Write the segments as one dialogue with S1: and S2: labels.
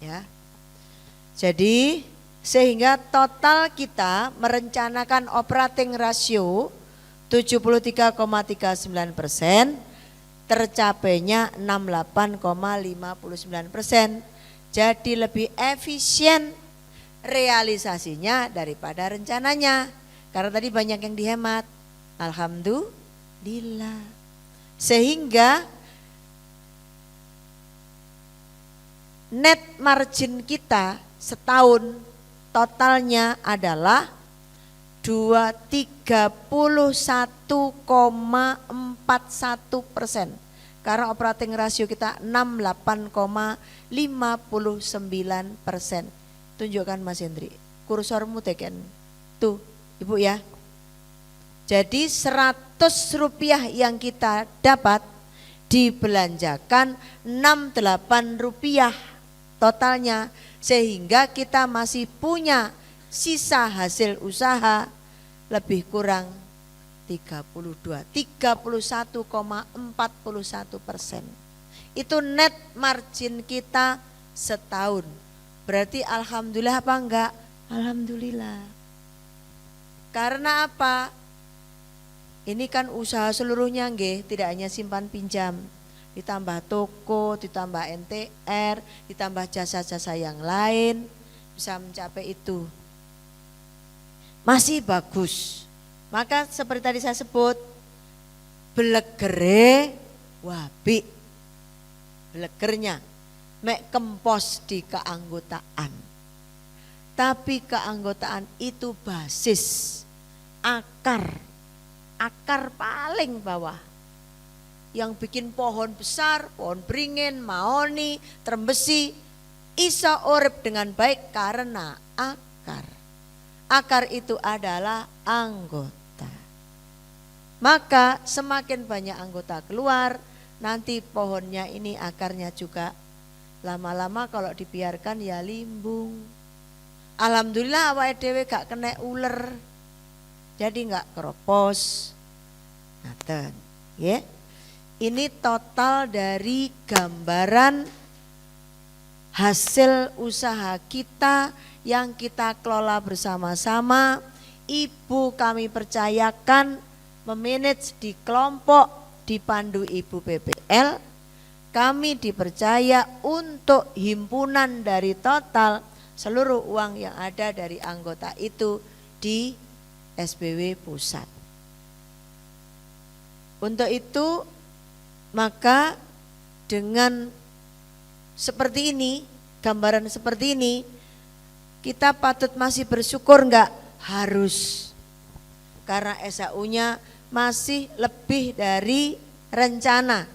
S1: Ya. Jadi sehingga total kita merencanakan operating ratio 73,39%, tercapainya 68,59%. Jadi lebih efisien realisasinya daripada rencananya. Karena tadi banyak yang dihemat. Alhamdulillah. Sehingga net margin kita setahun totalnya adalah 31,41%. Karena operating ratio kita 68,59%. Tunjukkan Mas Hendri, kursormu teken. Tuh Ibu ya. Jadi 100 rupiah yang kita dapat dibelanjakan 68 rupiah totalnya. Sehingga kita masih punya sisa hasil usaha lebih kurang 31,41%. Itu net margin kita setahun. Berarti alhamdulillah apa enggak? Alhamdulillah. Karena apa? Ini kan usaha seluruhnya nggih, tidak hanya simpan pinjam. Ditambah toko, ditambah NTR, ditambah jasa-jasa yang lain, bisa mencapai itu. Masih bagus. Maka seperti tadi saya sebut, belegere wabi. Belegernya mek kempos di keanggotaan. Tapi keanggotaan itu basis, akar paling bawah. Yang bikin pohon besar, pohon beringin, mahoni, trembesi, iso urip dengan baik karena akar. Akar itu adalah anggota. Maka semakin banyak anggota keluar, nanti pohonnya ini akarnya juga lama-lama kalau dibiarkan ya limbung. Alhamdulillah awake dhewe gak kena uler. Jadi gak keropos. Ngaten, ya. Ini total dari gambaran hasil usaha kita yang kita kelola bersama-sama. Ibu kami percayakan memanage di kelompok dipandu Ibu PPL. Kami dipercaya untuk himpunan dari total seluruh uang yang ada dari anggota itu di SBW pusat. Untuk itu maka dengan seperti ini, gambaran seperti ini, kita patut masih bersyukur enggak? Harus. Karena SAU-nya masih lebih dari rencana.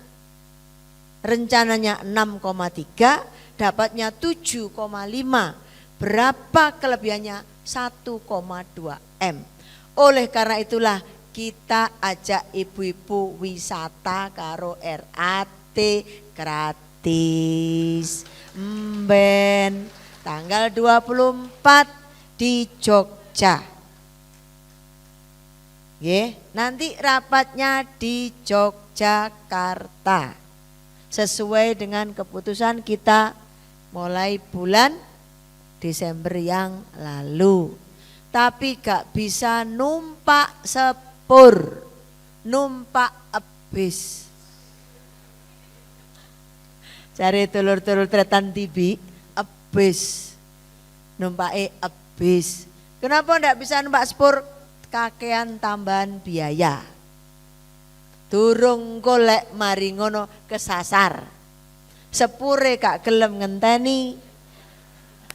S1: Rencananya 6,3, dapatnya 7,5. Berapa kelebihannya? 1,2 M. Oleh karena itulah kita ajak ibu-ibu wisata karo RAT gratis. Mben tanggal 24 di Jogja. Nanti rapatnya di Yogyakarta. Sesuai dengan keputusan kita mulai bulan Desember yang lalu. Tapi gak bisa numpak sepur, numpak ebis. Cari telur-telur tretan tibi, ebis, numpake ebis. Kenapa ndak bisa numpak sepur? Kakean tambahan biaya. Durung golek mari ngono kesasar. Sepure gak gelem ngenteni.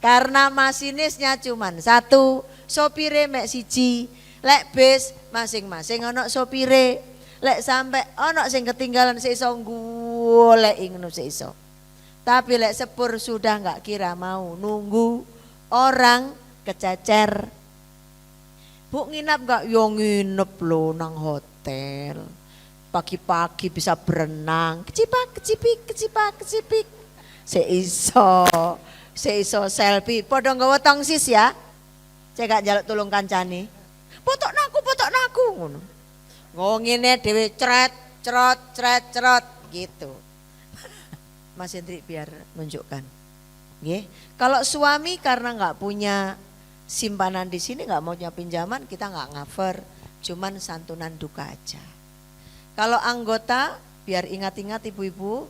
S1: Karena masinisnya cuman satu, sopire mek siji. Lek bis masing-masing ono sopire. Lek sampai ono sing ketinggalan seiso golek ngono seiso. Tapi lek sepur sudah enggak kira mau nunggu orang kececer. Bu nginap enggak? Yo nginep lo nang hotel. Pagi-pagi bisa berenang, kecipak, kecipik. Seiso selfie, podo nggawa tongsis ya. Saya gak njaluk tulung kancane. Potok naku ngono. Ngene dhewe cerot gitu. Mas Hendri biar nunjukkan. Nggih. Kalau suami karena nggak punya simpanan di sini, nggak mau punya pinjaman, kita nggak cover, cuman santunan duka aja. Kalau anggota, biar ingat-ingat ibu-ibu,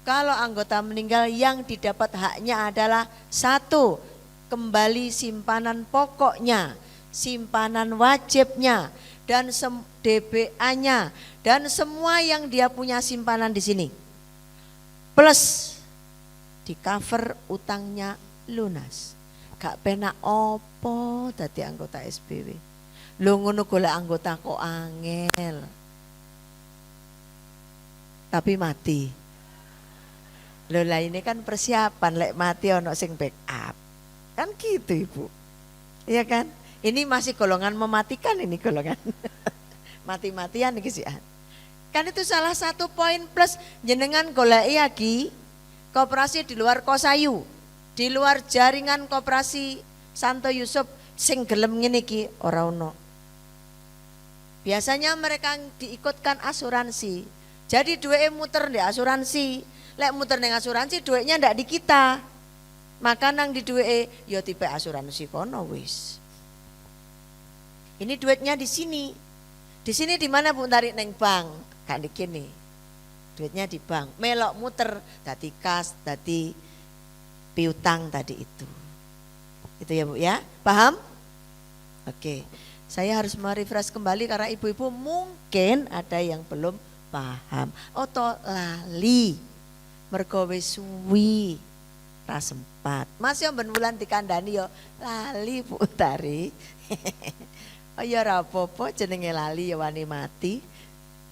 S1: kalau anggota meninggal yang didapat haknya adalah satu, kembali simpanan pokoknya, simpanan wajibnya, dan DBA-nya, dan semua yang dia punya simpanan di sini. Plus di cover utangnya lunas. Gak penak opo dadi anggota SPW. Lho ngono golek anggota kok angel. Tapi mati. Lho lah ini kan persiapan, lek mati ono sing backup. Kan gitu Ibu. Iya kan? Ini masih golongan mematikan ini golongan. Mati-matian iki sih. Kan itu salah satu poin plus jenengan goleki lagi koperasi di luar Kosayu, di luar jaringan koperasi Santo Yusuf sing gelem ngene iki ora ono. Biasanya mereka diikutkan asuransi. Jadi duitnya muter di asuransi. Lek muter ning asuransi duitnya ndak di kita. Maka nang di duitnya ya tipe asuransi kono wis. Ini duitnya di sini. Di sini di mana Bu tarik neng bank? Kan di kene. Duitnya di bank. Melok muter dadi kas, dadi piutang tadi itu. Itu ya Bu ya. Paham? Oke. Saya harus merefresh kembali karena ibu-ibu mungkin ada yang belum paham. Oto lali. Mergo wis suwi. Ra sempat. Mas yo ben wulan dikandani yo lali Bu Tari. Oh ya ora apa-apa jenenge lali ya wani mati.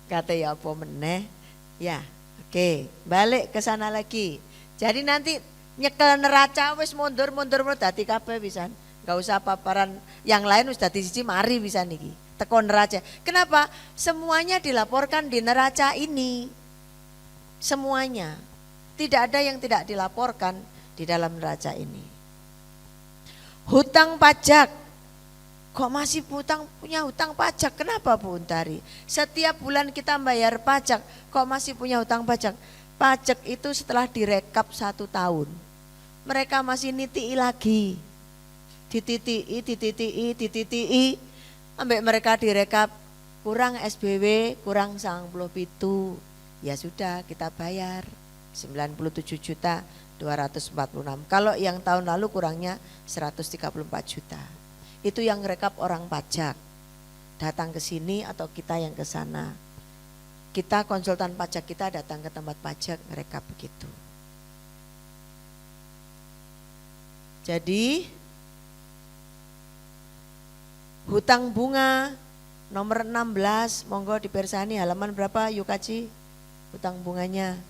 S1: Kata ya apa meneh. Ya, oke, balik ke sana lagi. Jadi nanti nyekel neraca wis mundur dadi kabeh pisan. Enggak usah paparan yang lain wis dadi siji mari pisan iki. Teko neraca. Kenapa? Semuanya dilaporkan di neraca ini. Semuanya. Tidak ada yang tidak dilaporkan di dalam neraca ini. Hutang pajak. Kok masih punya hutang pajak? Kenapa Bu Untari? Setiap bulan kita bayar pajak, kok masih punya hutang pajak? Pajak itu setelah direkap 1 tahun. Mereka masih niti lagi. Dititi. Ambek mereka direkap kurang SBW, kurang 97. Ya sudah kita bayar 97.246. Kalau yang tahun lalu kurangnya 134 juta. Itu yang rekap orang pajak. Datang ke sini atau kita yang ke sana. Kita konsultan pajak kita datang ke tempat pajak merekap begitu. Jadi hutang bunga nomor 16 monggo dipersani halaman berapa yuk kaji hutang bunganya.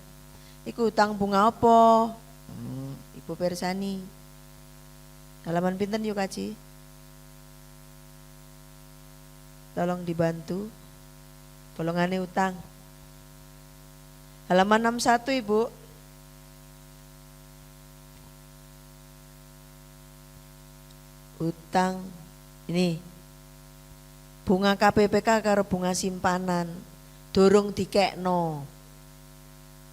S1: Iku hutang bunga apa? Ibu persani. Halaman pinten yuk kaji? Tolong dibantu. Bolongane utang. Halaman 61 Ibu. Utang ini bunga KPPK karo bunga simpanan durung dikekno.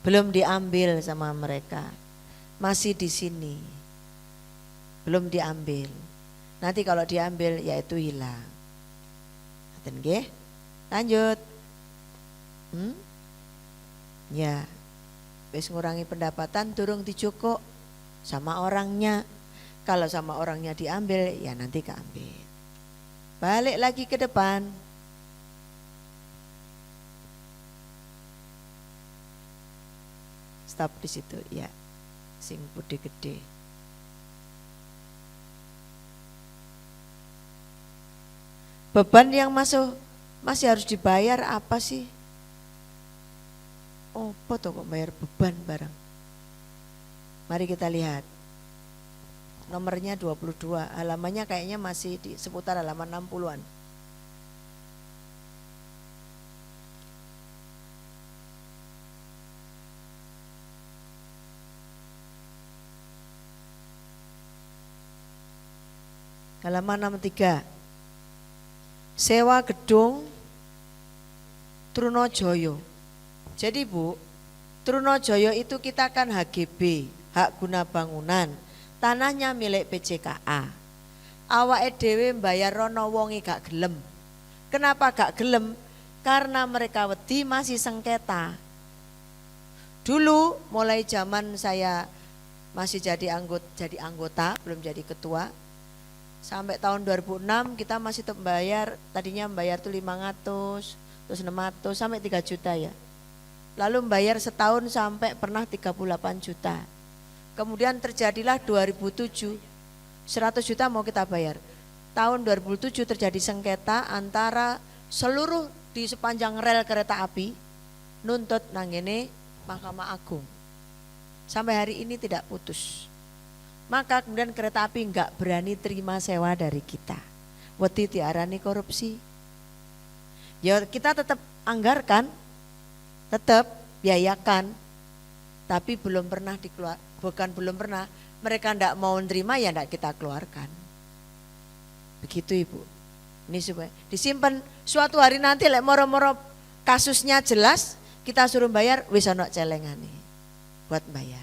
S1: Belum diambil sama mereka. Masih di sini. Belum diambil. Nanti kalau diambil yaitu hilang. Nggih. Lanjut. Ya. Wis ngurangi pendapatan durung dijukuk sama orangnya. Kalau sama orangnya diambil ya nanti keambil. Balik lagi ke depan. Stop di situ ya. Sing gede-gede. Beban yang masih harus dibayar apa sih? Oh, foto kok bayar beban barang. Mari kita lihat. Nomornya 22, halamannya kayaknya masih di seputar halaman 60-an. Halaman 63. Sewa gedung Trunojoyo. Jadi Bu, Trunojoyo itu kita kan HGB, hak guna bangunan. tanahnya milik PJKA. Awake dhewe mbayar rono wonge gak gelem. Kenapa gak gelem? Karena mereka wedi masih sengketa. Dulu mulai zaman saya masih jadi anggota, belum jadi ketua. Sampai tahun 2006 kita masih tetap bayar, tadinya membayar tuh 500, terus 600 sampai 3 juta ya. Lalu membayar setahun sampai pernah 38 juta. Kemudian terjadilah 2007, 100 juta mau kita bayar. Tahun 2007 terjadi sengketa antara seluruh di sepanjang rel kereta api nuntut nangene Mahkamah Agung. Sampai hari ini tidak putus. Maka kemudian kereta api enggak berani terima sewa dari kita. Wedi diarani korupsi. Ya kita tetap anggarkan, tetap biayakan, tapi belum pernah mereka enggak mau nerima ya enggak kita keluarkan. Begitu Ibu. Ini supaya disimpan suatu hari nanti lek moro-moro kasusnya jelas, kita suruh bayar wis ono celengane buat bayar.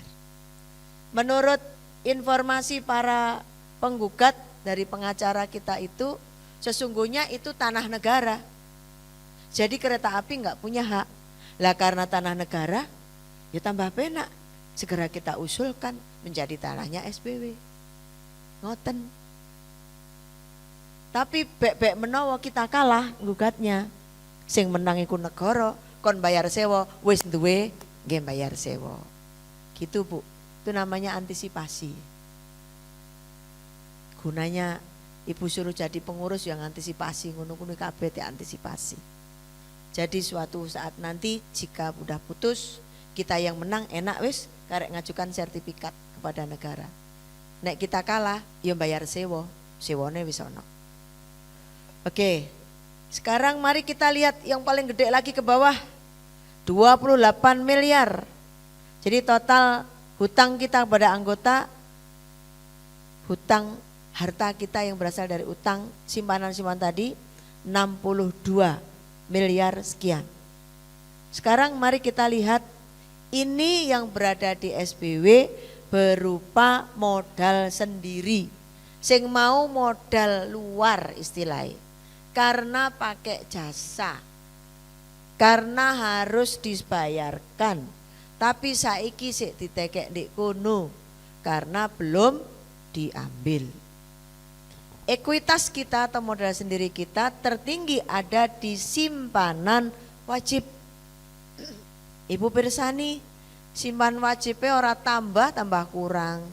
S1: Menurut informasi para penggugat dari pengacara kita itu sesungguhnya itu tanah negara. Jadi kereta api enggak punya hak. Lah karena tanah negara ya tambah penak. Segera kita usulkan menjadi tanahnya SBW. Ngoten. Tapi bek-bek menawa kita kalah gugatnya. Sing menang iku negara, kon bayar sewa, wis duwe nggih bayar sewa. Gitu Bu. Itu namanya antisipasi. Gunanya Ibu suruh jadi pengurus yang antisipasi, ngono-ngono kabeh ya antisipasi. Jadi suatu saat nanti jika udah putus, kita yang menang enak wis karek ngajukan sertifikat kepada negara. Nek kita kalah, ya bayar sewa, sewone wis ono. Oke, sekarang mari kita lihat yang paling gede lagi ke bawah, 28 miliar. Jadi total hutang kita kepada anggota, hutang harta kita yang berasal dari utang simpanan-simpanan tadi 62 miliar sekian. Sekarang mari kita lihat ini yang berada di SBW berupa modal sendiri. Sing mau modal luar istilahnya. Karena pakai jasa. Karena harus dibayarkan. Tapi saiki sik ditekek ndek kono karena belum diambil. Ekuitas kita atau modal sendiri kita tertinggi ada di simpanan wajib. Ibu pirsani, simpan wajibnya ora tambah kurang.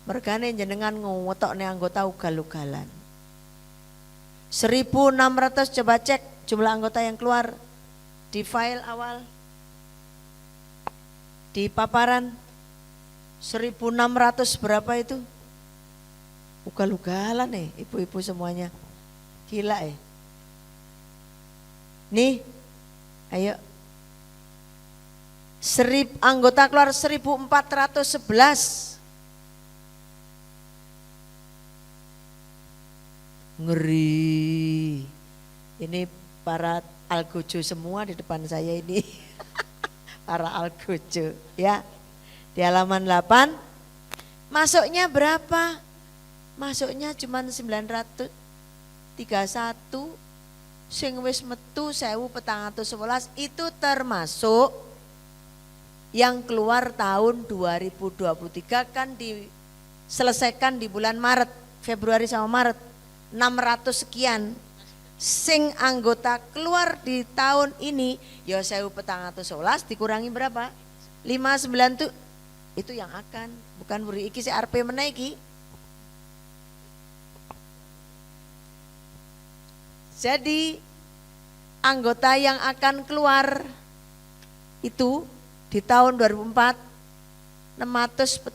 S1: Mergane jenengan ngotokne anggota ugal-ugalan. 1.600 coba cek jumlah anggota yang keluar di file awal. Di paparan 1.600 berapa itu? Ugal-ugalan ibu-ibu semuanya. Gila Nih, ayo. Anggota keluar 1.411. Ngeri. Ini para algojo semua di depan saya ini. Para algojo ya. Di halaman 8 masuknya berapa? Masuknya cuma 931. Sing wis metu 1.411 itu termasuk yang keluar tahun 2023 kan diselesaikan di bulan Maret, Februari sama Maret 600 sekian. Sing anggota keluar di tahun ini ya 1.411 dikurangi berapa? 59 tuh itu yang akan, bukan beri iki si RP menaiki. Jadi anggota yang akan keluar itu di tahun 2004 645.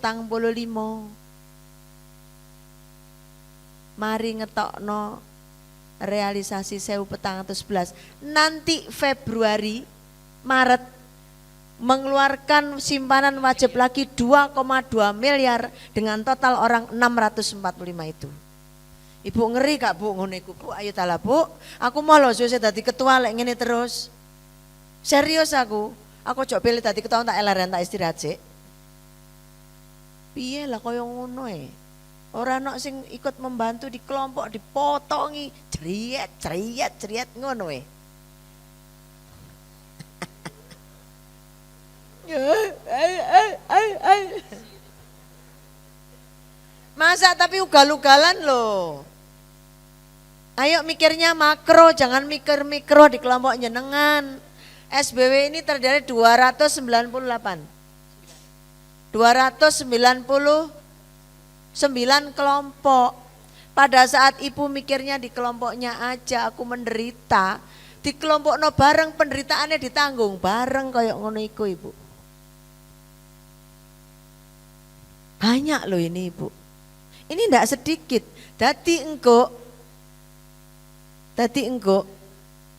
S1: Mari ngetokno realisasi 1.411. Nanti Februari, Maret mengeluarkan simpanan wajib lagi 2,2 miliar dengan total orang 645 itu. Ibu ngeri gak Bu ngono iku Bu? Ayo tala Bu. Aku mau lho saya dadi ketua lek ngene terus. Serius aku. Aku jok pilih dadi ketua tak elaren tak istirahat sik. Piye lah koyo ngono Ora ono sing ikut membantu di kelompok dipotongi, ceriet ngono we. Masa tapi ugal-ugalan loh. Ayo mikirnya makro, jangan mikir mikro di kelompok jenengan. SBW ini terdiri 298. 299 kelompok. Pada saat ibu mikirnya di kelompoknya aja aku menderita, di kelompok no bareng penderitaannya ditanggung bareng kayak ngono iku ibu. Banyak loh ini ibu. Ini enggak sedikit. Dadi engko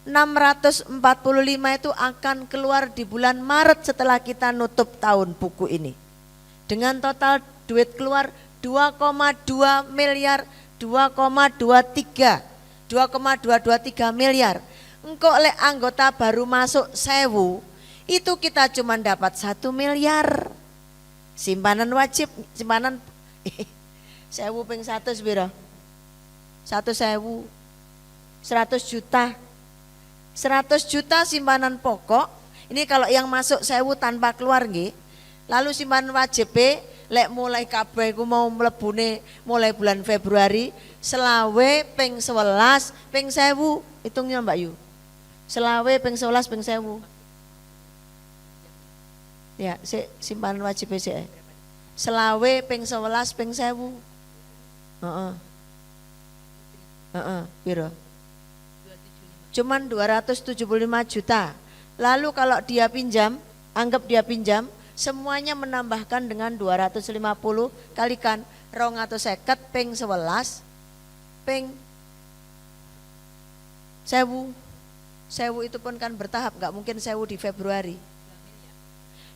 S1: 645 itu akan keluar di bulan Maret setelah kita nutup tahun buku ini. Dengan total duit keluar 2,2 miliar, 2,23 miliar. Engko lek anggota baru masuk 1000, itu kita cuma dapat 1 miliar. Simpanan wajib, simpanan 1000 ping 100 piro? 100.000. 100 juta. 100 juta simpanan pokok. Ini kalau yang masuk 1000 tanpa keluar nggih. Lalu simpanan wajib lek mulai kabeh ku mau mlebune mulai bulan Februari, selawe ping 11 ping 1000. Hitungnya Mbak Yu. Selawe ping 11 ping 1000. Ya, simpanan wajib sik. Selawe ping 11 ping 1000. Piro? Cuman 275 juta. Lalu kalau dia pinjam, anggap dia pinjam, semuanya menambahkan dengan 250 kalikan 250 ping 11 ping 1000. 1000 itu pun kan bertahap, nggak mungkin 1000 di Februari.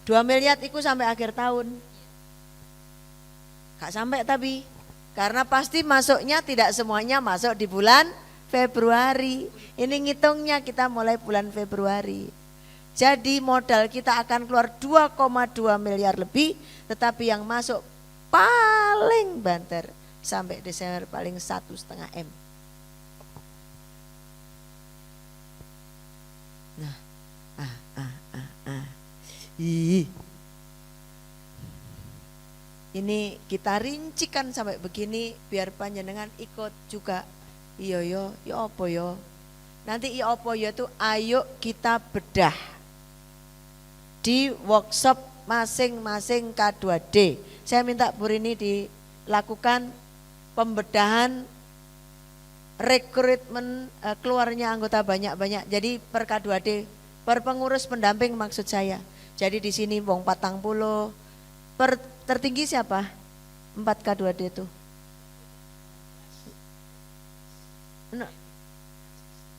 S1: 2 miliar itu sampai akhir tahun. Gak sampai tapi, karena pasti masuknya tidak semuanya masuk di bulan Februari. Ini ngitungnya kita mulai bulan Februari. Jadi modal kita akan keluar 2,2 miliar lebih, tetapi yang masuk paling banter sampai Desember paling 1,5 M. Nah, Ini kita rincikan sampai begini biar panjenengan ikut juga. Iya yo, ya apa yo? Nanti iya apa yo itu ayo kita bedah di workshop masing-masing K2D. Saya minta Bu Rini dilakukan pembedahan rekrutmen keluarnya anggota banyak-banyak. Jadi per K2D, per pengurus pendamping maksud saya. Jadi di sini wong 40, per tertinggi siapa? 4 K2D itu.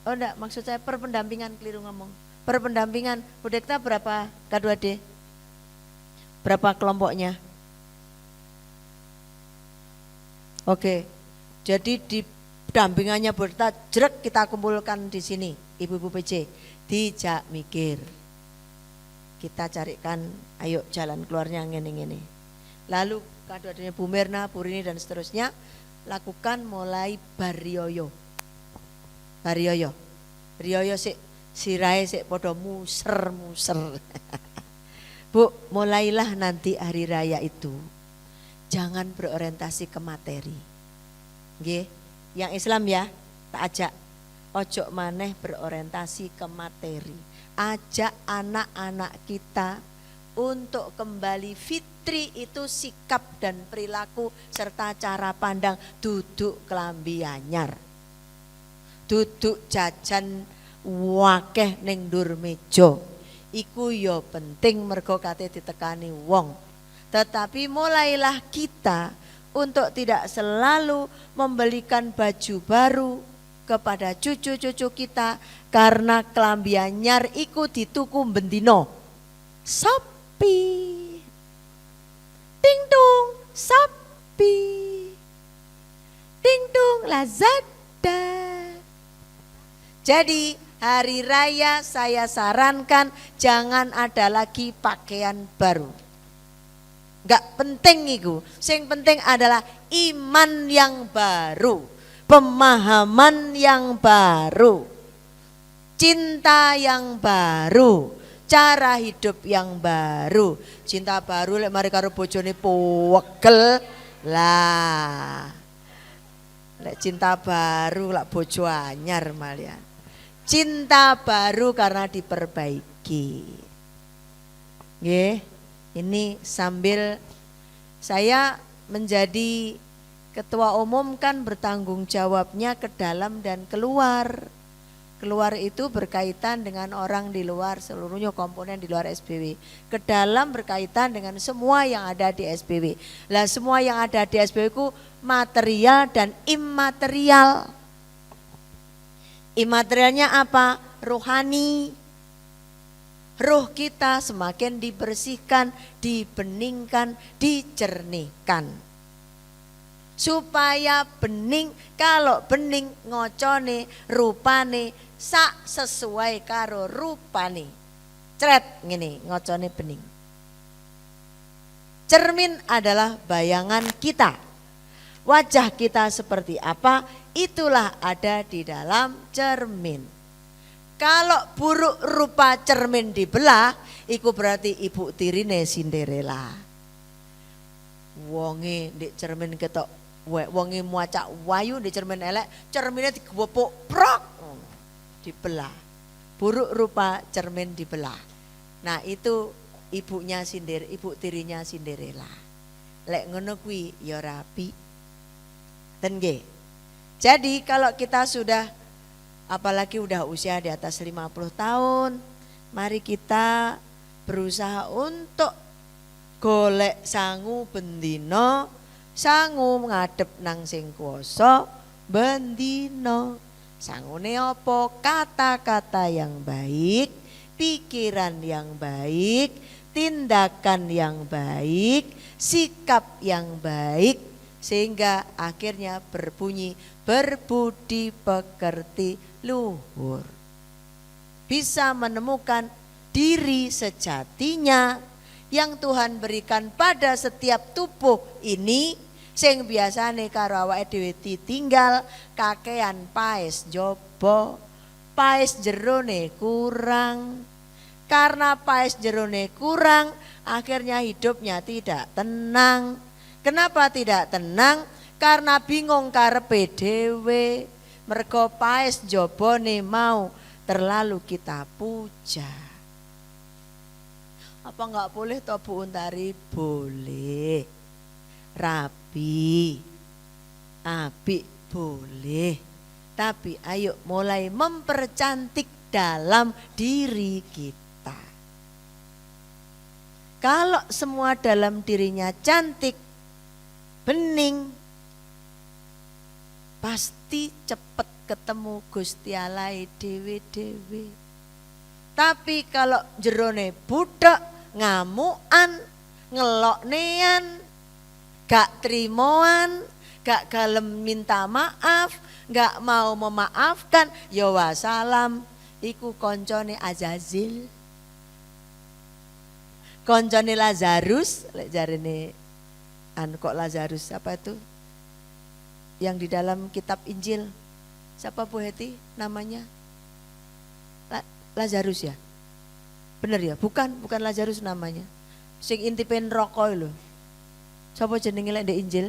S1: Oh enggak, maksud saya per pendampingan, keliru ngomong. Per pendampingan, Bu Dekta berapa K2D? Berapa kelompoknya? Oke, jadi di pendampingannya Bu Dekta, jerek kita kumpulkan di sini, Ibu-ibu PC. Dijak mikir. Kita carikan, ayo jalan keluarnya ngene-ngene. Lalu K2D-nya Bu Mirna, Bu Rini dan seterusnya, lakukan mulai Barioyo. Rioyo sirahe sik podo muser. Bu, mulailah nanti hari raya itu jangan berorientasi ke materi. Nggih, yang Islam ya, tak ajak ojo maneh berorientasi ke materi. Ajak anak-anak kita untuk kembali fitri, itu sikap dan perilaku serta cara pandang, duduk kelambi anyar. Duduk jajan wakeh ning ndur meja. Iku ya penting mergo kate ditekani wong. Tetapi mulailah kita untuk tidak selalu membelikan baju baru kepada cucu-cucu kita karena kelambi anyar iku dituku bendino. Sapi. Ting dong, sapi. Ting dong, Lazada. Jadi hari raya saya sarankan jangan ada lagi pakaian baru. Enggak penting itu. Yang penting adalah iman yang baru, pemahaman yang baru, cinta yang baru, cara hidup yang baru. Cinta baru lek mari karo bojone pegel lah. Lek cinta baru lek bojo anyar malian. Cinta baru karena diperbaiki. Nggih, ini sambil saya menjadi ketua umum kan bertanggung jawabnya ke dalam dan keluar. Keluar itu berkaitan dengan orang di luar, seluruhnya komponen di luar SBW. Ke dalam berkaitan dengan semua yang ada di SBW. Lah semua yang ada di SBW itu material dan imaterial. Imaterialnya apa? Rohani. Roh kita semakin dibersihkan, dibeningkan, dicernihkan. Supaya bening, kalau bening ngocone rupane sak sesuai karo rupane. Cret ngene ngocone bening. Cermin adalah bayangan kita. Wajah kita seperti apa, itulah ada di dalam cermin. Kalau buruk rupa cermin dibelah, iku berarti ibu tirine Cinderella. Wonge ndek cermin ketok, wonge muacak wayu ndek cermin elek, cerminnya digepuk prok, dibelah. Buruk rupa cermin dibelah. Nah itu ibunya ibu tirinya Cinderella. Lek ngono kuwi ya rapi. Dan jadi kalau kita sudah apalagi udah usia di atas 50 tahun, mari kita berusaha untuk golek sangu bendino, sangu ngadep nang sing kuwasa bendino. Sangune apa? Kata-kata yang baik, pikiran yang baik, tindakan yang baik, sikap yang baik, sehingga akhirnya berbunyi berbudi pekerti luhur. Bisa menemukan diri sejatinya yang Tuhan berikan pada setiap tubuh ini, sing biasane karo awake dhewe ditinggal kakean paes jaba, paes jerone kurang. Karena paes jerone kurang, akhirnya hidupnya tidak tenang. Kenapa tidak tenang? Karena bingung karepe dhewe. Mergo paes jabane mau terlalu kita puja. Apa enggak boleh toh Bu Untari? Boleh. Rapi, apik boleh. Tapi ayo mulai mempercantik dalam diri kita. Kalau semua dalam dirinya cantik, bening, pasti cepet ketemu Gusti Allah dewe-dewe. Tapi kalau jerone budak, ngamukan, ngeloknean, gak trimoan, gak kalem minta maaf, gak mau memaafkan, ya wassalam, iku koncone Azazil. Koncone Lazarus, lek jarene kok Lazarus apa itu? Yang di dalam kitab Injil. Siapa Bu Heti namanya? Lazarus ya? Bener ya? Bukan Lazarus namanya. Sing intipen rokok lho. Siapa jenenge lek ndek Injil?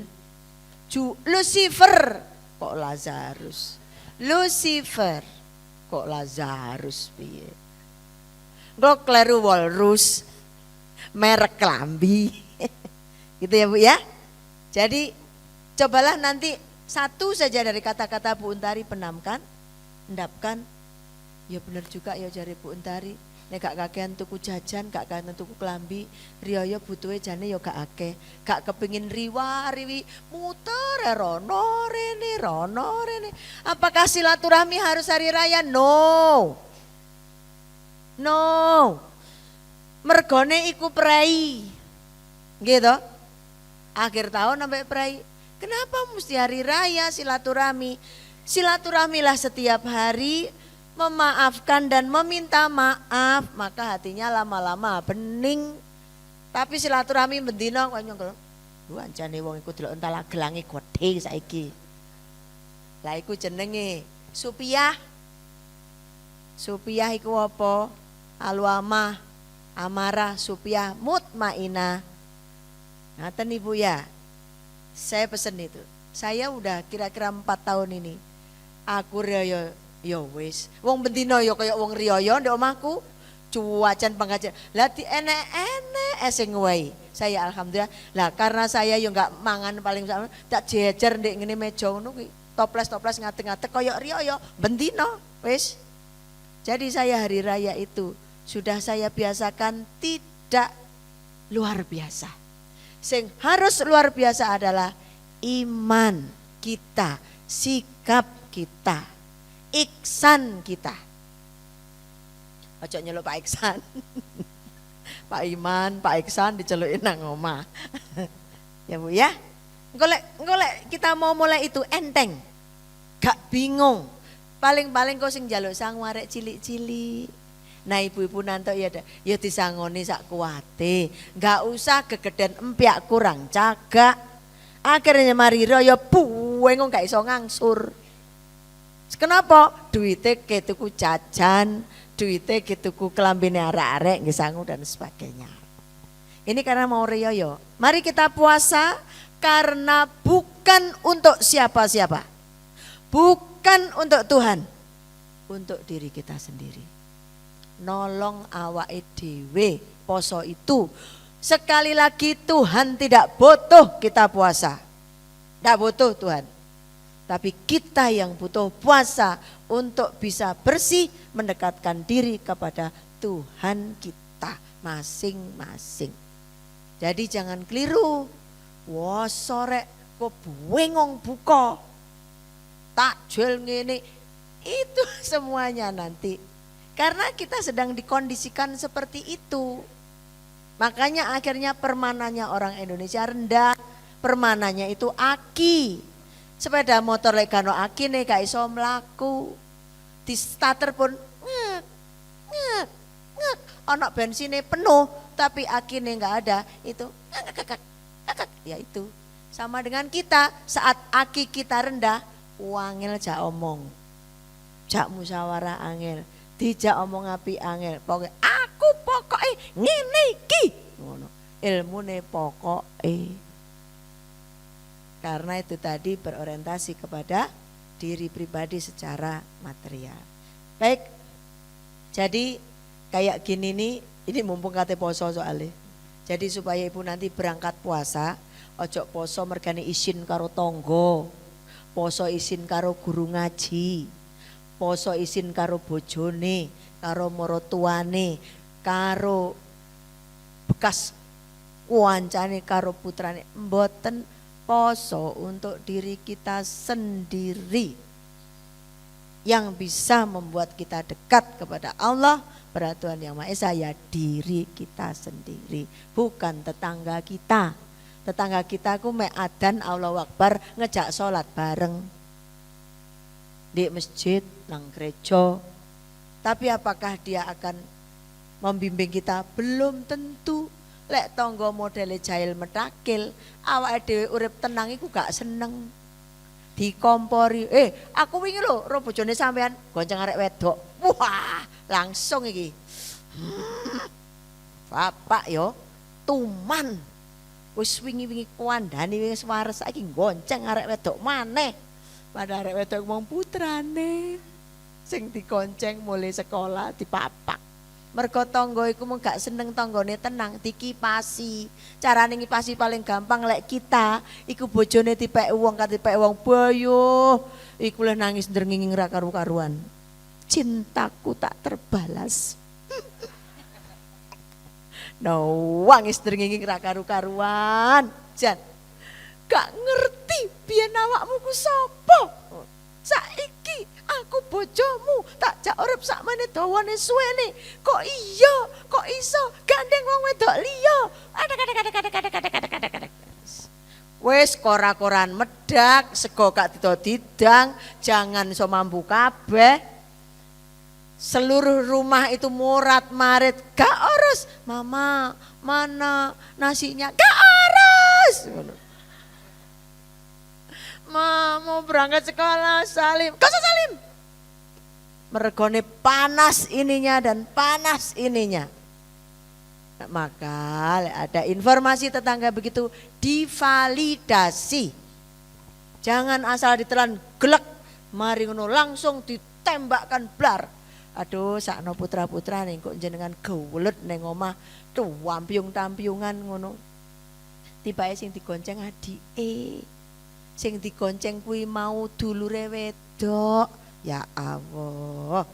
S1: Lucifer. Kok Lazarus? Lucifer. Kok Lazarus piye? Kok kleru walrus. Merek klambi. Gitu ya Bu ya. Jadi cobalah nanti satu saja dari kata-kata Bu Untari penamkan, endapkan. Ya bener juga ya jari Bu Untari. Nek gak kakean tuku jajan, gak kakean tuku klambi, riyaya butuhe jane ya gak akeh. Gak kepengin riwi muter rono rene. Apakah silaturahmi harus hari raya? No. Mergone iku prei. Gitu. Akhir tahun sampai prei. Kenapa mesti hari raya silaturahmi? Silaturahmilah setiap hari, memaafkan dan meminta maaf, maka hatinya lama-lama bening, Tapi silaturahmi bendina kok nyongkel. Lu ancane wong iku delok entala gelange gedhe saiki. Lah iku jenenge Supiah. Supiah iku apa? Alwamah, amarah, supiah, mutmainah. Ngaten Ibu ya. Saya pesen itu. Saya udah kira-kira 4 tahun ini. Aku riyo ya wis. Wong bendina ya kaya wong riyo ndek omahku. Cuacan pengajian. Lah di enek-enek sing wae. Saya alhamdulillah. Lah karena saya yo enggak mangan paling sama tak jejer ndek ngene meja ngono kuwi. Toples-toples ngadeg-ngadeg kaya riyo ya bendina wis. Jadi saya hari raya itu sudah saya biasakan tidak luar biasa. Sing harus luar biasa adalah iman kita, sikap kita, iksan kita. Ojo nyeluk Pak Iksan. Pak Iman, Pak Iksan dicelukin nang omah. Ya Bu ya. Golek kita mau mulai itu enteng. Gak bingung. Paling-paling kok sing njaluk sang warek cilik-cilik. Nah ibu-ibu nanto ya disangoni sak kuwate. Gak usah gegeden empyak kurang cagak. Akhirnya mari raya buweng gak iso ngangsur. Kenapa? Duite ke tuku jajan, duite ke tuku kelambine arek-arek nggih sangu dan sebagainya. Ini karena mau riyo. Mari kita puasa karena bukan untuk siapa-siapa. Bukan untuk Tuhan. Untuk diri kita sendiri. Nolong awake dhewe poso itu. Sekali lagi Tuhan tidak butuh kita puasa. Tidak butuh Tuhan. Tapi kita yang butuh puasa untuk bisa bersih mendekatkan diri kepada Tuhan kita masing-masing. Jadi jangan keliru. Wah sore kok bengong buka. Takjil ngene. Itu semuanya nanti. Karena kita sedang dikondisikan seperti itu. Makanya akhirnya permananya orang Indonesia rendah. Permananya itu aki. Sepeda motor lek gak ono akine gak iso mlaku. Di starter pun ngek. Ono bensinnya penuh tapi akine enggak ada, itu ya itu. Sama dengan kita saat aki kita rendah, wangil jak omong. Jak musyawarah angel, dijak omong api angel. Pokoke aku pokoke ngene iki. Ngono. Ilmune pokoke. Karena itu tadi berorientasi kepada diri pribadi secara material. Baik, jadi kayak gini nih, ini mumpung kate poso soalnya. Jadi supaya ibu nanti berangkat puasa, ojo poso mergane isin karo tonggo, poso isin karo guru ngaji, poso isin karo bojone, karo morotuane, karo bekas kancane, karo putrane, mboten. Poso untuk diri kita sendiri yang bisa membuat kita dekat kepada Allah, kepada Tuhan Yang Maha Esa, ya diri kita sendiri, bukan tetangga kita. Tetangga kita ku mek adzan Allahu Akbar ngejak sholat bareng di masjid nang gereja, tapi apakah dia akan membimbing kita? Belum tentu. Lek tonggo modele jahil metakil, awake dhewe urip tenang iku gak seneng. Dikompori, aku wingi lho ro bojone sampean gonceng arek wedok. Wah, langsung iki. Bapak yo tuman. Wis wingi-wingi kuandani wis wares saiki gonceng arek wedok maneh. Padahal arek wedok wong putrane sing dikonceng mulai sekolah dipapak. Mergo tangga iku mung gak seneng tanggane tenang, dikipasi. Carane ngipasi paling gampang lek kita iku bojone dipek wong katipek wong boyo, iku leh nangis ndrenging ra karu-karuan. Cintaku tak terbalas. Nangis ndrenging ra karu-karuan. Jan. Gak ngerti biyen awakmu ku sapa. Saiki aku bojomu tak jak urip sakmene dawane suwene. Kok iya, kok iso gandeng wong wedok liya. Wis kora-koran medak, sego gak didang, jangan iso mambu kabeh. Seluruh rumah itu morat marit, gak urus. Mama, mana nasinya? Gak urus. Ma, mau berangkat sekolah, Salim. Gak usah Salim. Mergone panas ininya dan panas ininya. Nah, maka ada informasi tetangga begitu divalidasi. Jangan asal ditelan gelek, mari ngono langsung ditembakkan blar. Aduh, sakno putra-putra ning kok jenengan gewelet ning omah tuwampyung-tampyungan ngono. Tibake sing digonceng adike. Sing digonceng kuwi mau dulure wedok. Ya Allah,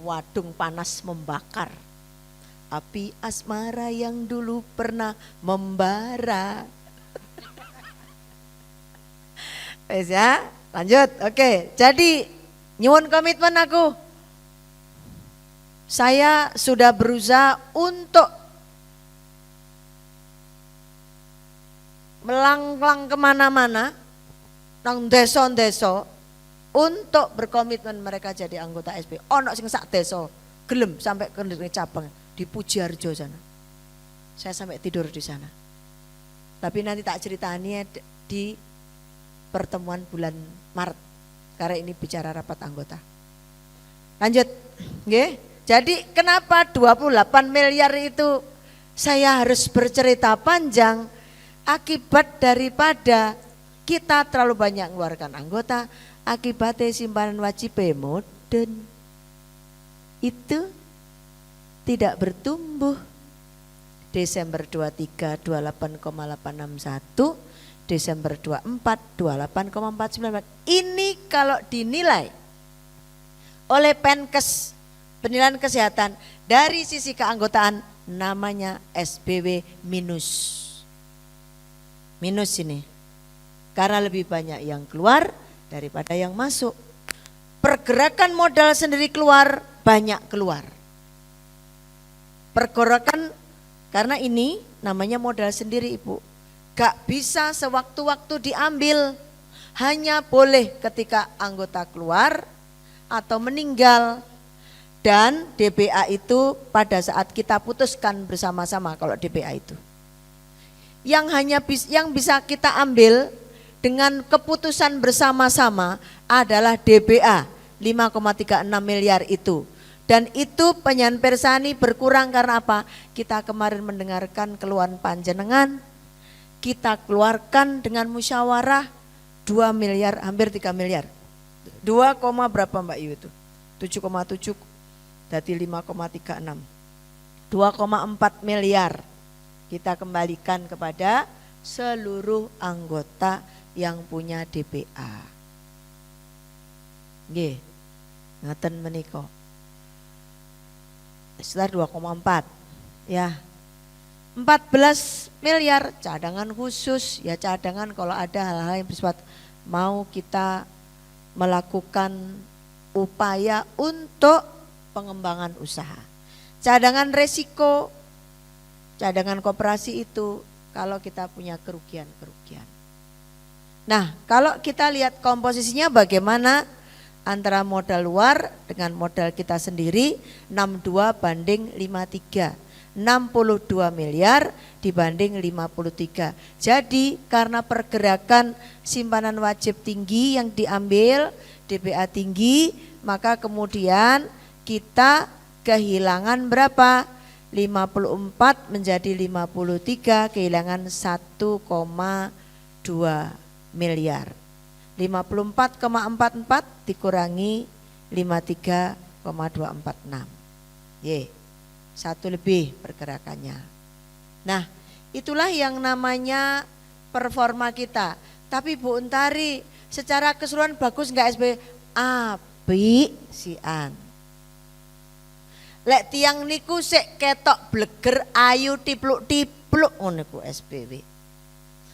S1: wadung panas membakar. Api asmara yang dulu pernah membara. Wes ya, lanjut. Oke, jadi nyuwun komitmen aku. Saya sudah berusaha untuk melanglang kemana-mana, nang desa-desa untuk berkomitmen mereka jadi anggota SP. Ono sing sak desa gelem sampai ke cabang di Pujiarjo sana. Saya sampai tidur di sana. Tapi nanti tak ceritanya di pertemuan bulan Maret. Karena ini bicara rapat anggota. Lanjut, nggih. Jadi kenapa 28 miliar itu saya harus bercerita panjang? Akibat daripada kita terlalu banyak mengeluarkan anggota, akibatnya simpanan wajib modern itu tidak bertumbuh. Desember 23 28,861, Desember 24 28,494. Ini kalau dinilai oleh Penkes penilaian kesehatan dari sisi keanggotaan namanya SBW minus. Minus ini. Karena lebih banyak yang keluar daripada yang masuk. Pergerakan modal sendiri keluar, banyak keluar. Pergerakan karena ini namanya modal sendiri Ibu. Gak bisa sewaktu-waktu diambil. Hanya boleh ketika anggota keluar atau meninggal. Dan DBA itu pada saat kita putuskan bersama-sama kalau DBA itu. Yang bisa kita ambil dengan keputusan bersama-sama adalah DBA 5,36 miliar itu. Dan itu penyan persani berkurang karena apa? Kita kemarin mendengarkan keluhan panjenengan, kita keluarkan dengan musyawarah 2 miliar, hampir 3 miliar. 2, berapa Mbak Yu itu? 7,7 jadi 5,36. 2,4 miliar kita kembalikan kepada seluruh anggota yang punya DPA. Nggih. Ngaten menika. Sekitar 2,4 ya. 14 miliar cadangan khusus, ya cadangan kalau ada hal-hal yang bersifat mau kita melakukan upaya untuk pengembangan usaha. Cadangan resiko, cadangan koperasi itu kalau kita punya kerugian-kerugian. Nah, kalau kita lihat komposisinya bagaimana antara modal luar dengan modal kita sendiri, 62 banding 53. 62 miliar dibanding 53. Jadi karena pergerakan simpanan wajib tinggi yang diambil, DPA tinggi, maka kemudian kita kehilangan berapa? 54 menjadi 53, kehilangan 1,2 miliar. 54,44 dikurangi 53,246. Ye. Satu lebih pergerakannya. Nah, itulah yang namanya performa kita. Tapi Bu Untari, secara keseluruhan bagus enggak SB? Apik sian. Lek tiang niku sik ketok bleger ayu tipluk-tipluk ngono niku SPW.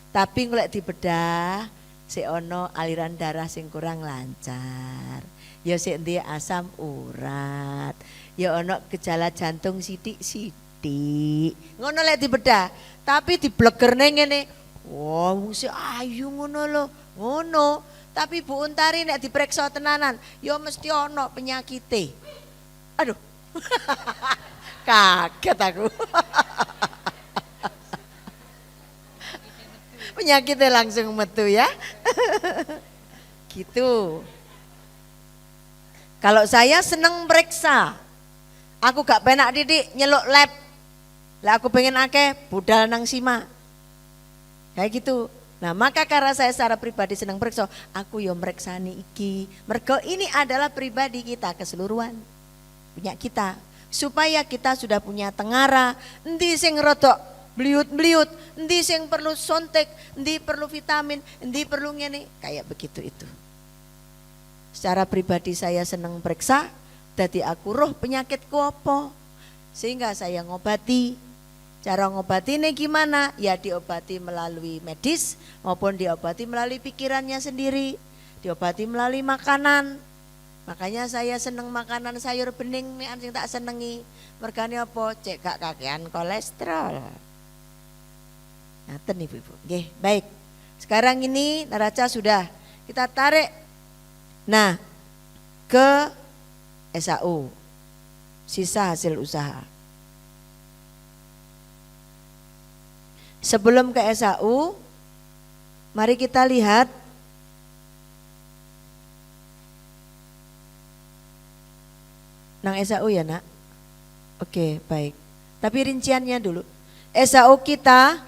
S1: Tapi lek dibedah sik ono aliran darah sing kurang lancar. Ya sik ndek asam urat. Ya ono gejala jantung sithik-sithik. Ngono lek dibedah. Tapi diblekerne ngene. Wong sik ayu ngono lho. Ngono. Tapi Bu Untari nek diperiksa tenanan, ya mesti ono penyakite. Aduh, kaget aku. Penyakitnya langsung metu ya. Gitu. Kalau saya seneng periksa, aku gak penak didik nyeluk lab. Lah aku pengen akeh budal nang sima. Kayak gitu. Nah maka karena saya secara pribadi senang periksa, aku yo mreksani iki. Mergo ini adalah pribadi kita keseluruhan. Punya kita. Supaya kita sudah punya tengara, endi sing rodok bliut-bliut, endi sing perlu sontek, endi perlu vitamin, endi perlu ngene, kayak begitu itu. Secara pribadi saya senang periksa, dadi aku roh penyakitku apa. Sehingga saya ngobati. Cara ngobatinnya gimana? Ya diobati melalui medis maupun diobati melalui pikirannya sendiri. Diobati melalui makanan. Makanya saya seneng makanan sayur bening nek sing tak senengi. Mergane apa? Cek gak kakean kolesterol. Ngaten Ibu-ibu. Nggih, baik. Sekarang ini neraca sudah kita tarik. Nah, ke SAU. Sisa hasil usaha. Sebelum ke SAU, mari kita lihat nang SAU ya nak. Oke, baik. Tapi rinciannya dulu. SAU kita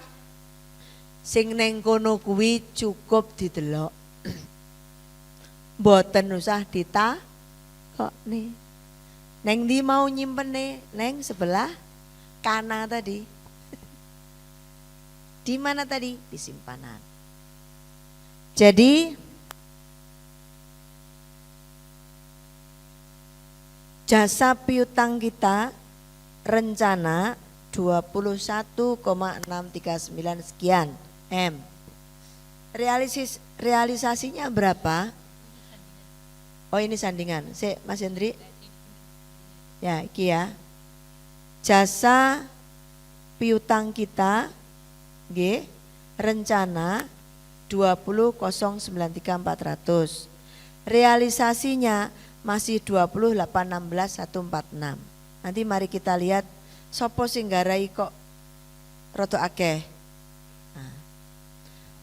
S1: sing neng kono kuwi cukup didelok. Mboten usah kok nih. Neng di mau nyimpen neng sebelah kanan tadi. Di mana tadi? Di simpanan. Jadi jasa piutang kita rencana 21,639 sekian M. Realisasinya berapa? Oh ini sandingan. Mas Hendri. Ya, iki ya. Jasa piutang kita G rencana 20,093,400. Realisasinya masih 28,16,146. Nanti mari kita lihat sopo sing garai kok rada akeh. Nah,